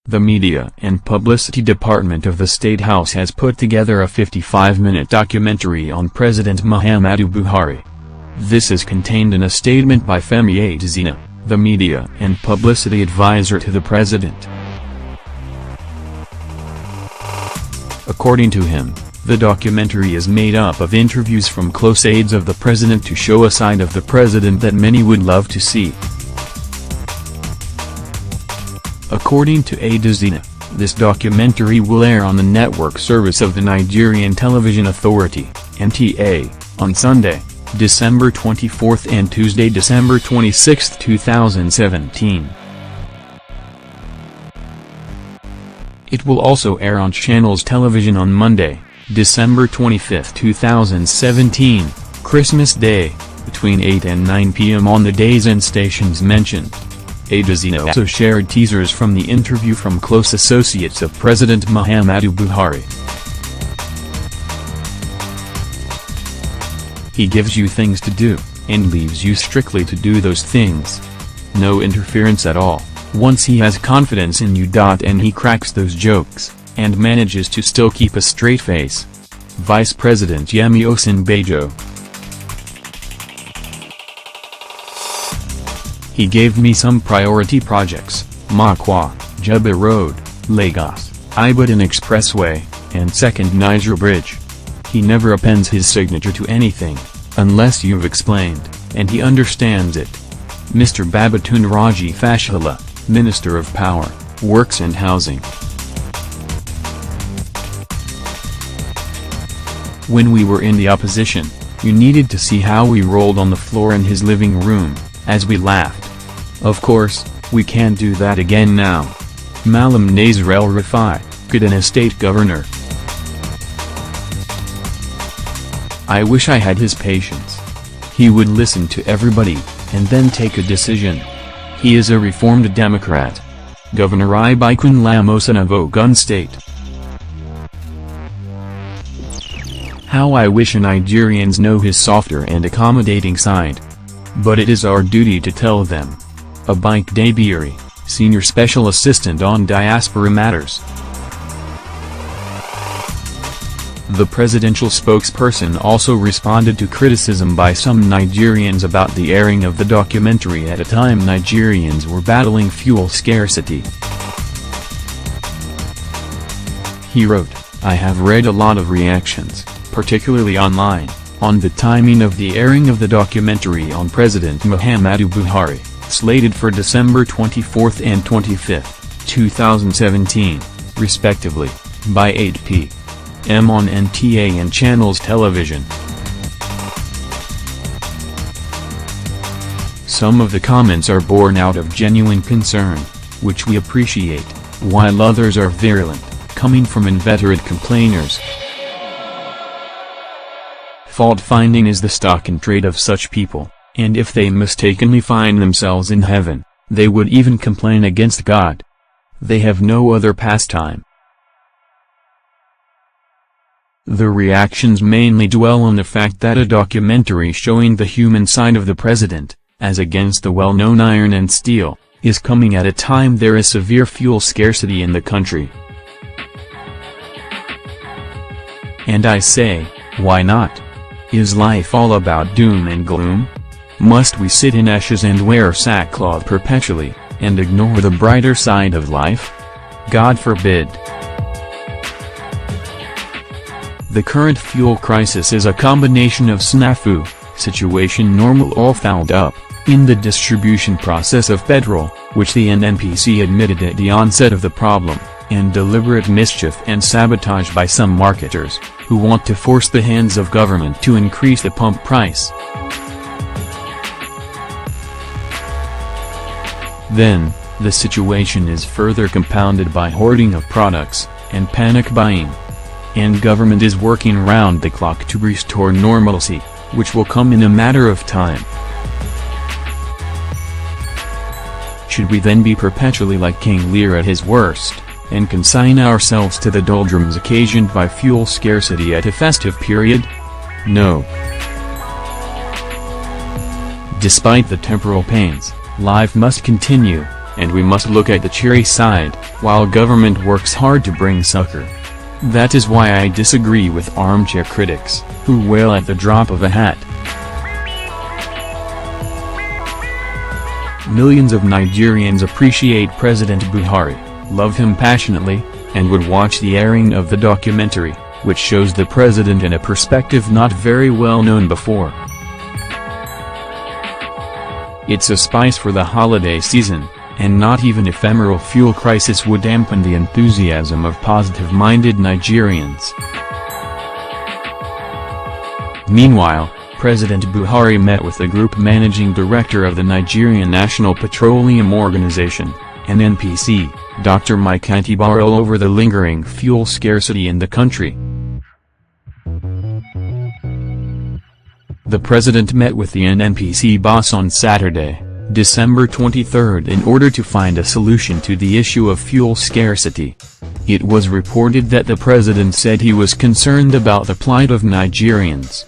The Media and Publicity Department of the State House has put together a 55-minute documentary on President Muhammadu Buhari. This is contained in a statement by Femi Adesina, the Media and Publicity Advisor to the President. According to him, the documentary is made up of interviews from close aides of the President to show a side of the President that many would love to see. According to Adesina, this documentary will air on the network service of the Nigerian Television Authority, NTA, on Sunday, December 24 and Tuesday, December 26, 2017. It will also air on Channels Television on Monday, December 25, 2017, Christmas Day, between 8 and 9 p.m. on the days and stations mentioned. Adesina also shared teasers from the interview from close associates of President Muhammadu Buhari. He gives you things to do, and leaves you strictly to do those things. No interference at all, once he has confidence in you. And he cracks those jokes, and manages to still keep a straight face. Vice President Yemi Osinbajo. He gave me some priority projects: Makwa, Juba Road, Lagos, Ibadan Expressway, and Second Niger Bridge. He never appends his signature to anything, unless you've explained, and he understands it. Mr. Babatunde Raji Fashola, Minister of Power, Works and Housing. When we were in the opposition, you needed to see how we rolled on the floor in his living room, as we laughed. Of course, we can't do that again now. Malam Nasir El-Rufai, Kaduna State Governor. I wish I had his patience. He would listen to everybody, and then take a decision. He is a reformed Democrat. Governor Ibikun Osinbajo, Gun State. How I wish Nigerians know his softer and accommodating side. But it is our duty to tell them. Abike Dabiri, Senior Special Assistant on Diaspora Matters. The presidential spokesperson also responded to criticism by some Nigerians about the airing of the documentary at a time Nigerians were battling fuel scarcity. He wrote, "I have read a lot of reactions, particularly online, on the timing of the airing of the documentary on President Muhammadu Buhari, slated for December 24 and 25, 2017, respectively, by 8 p.m. on NTA and Channels Television." Some of the comments are born out of genuine concern, which we appreciate, while others are virulent, coming from inveterate complainers. Fault-finding is the stock and trade of such people, and if they mistakenly find themselves in heaven, they would even complain against God. They have no other pastime. The reactions mainly dwell on the fact that a documentary showing the human side of the president, as against the well-known iron and steel, is coming at a time there is severe fuel scarcity in the country. And I say, why not? Is life all about doom and gloom? Must we sit in ashes and wear sackcloth perpetually, and ignore the brighter side of life? God forbid. The current fuel crisis is a combination of snafu, situation normal all fouled up, in the distribution process of petrol, which the NNPC admitted at the onset of the problem, and deliberate mischief and sabotage by some marketers, who want to force the hands of government to increase the pump price. Then, the situation is further compounded by hoarding of products, and panic buying. And government is working round the clock to restore normalcy, which will come in a matter of time. Should we then be perpetually like King Lear at his worst, and consign ourselves to the doldrums occasioned by fuel scarcity at a festive period? No. Despite the temporal pains, life must continue, and we must look at the cheery side, while government works hard to bring succor. That is why I disagree with armchair critics, who wail at the drop of a hat. Millions of Nigerians appreciate President Buhari, love him passionately, and would watch the airing of the documentary, which shows the president in a perspective not very well known before. It's a spice for the holiday season, and not even ephemeral fuel crisis would dampen the enthusiasm of positive-minded Nigerians. Meanwhile, President Buhari met with the group managing director of the Nigerian National Petroleum Organization, NNPC, Dr. Mike Antibaro, over the lingering fuel scarcity in the country. The president met with the NNPC boss on Saturday, December 23, in order to find a solution to the issue of fuel scarcity. It was reported that the president said he was concerned about the plight of Nigerians.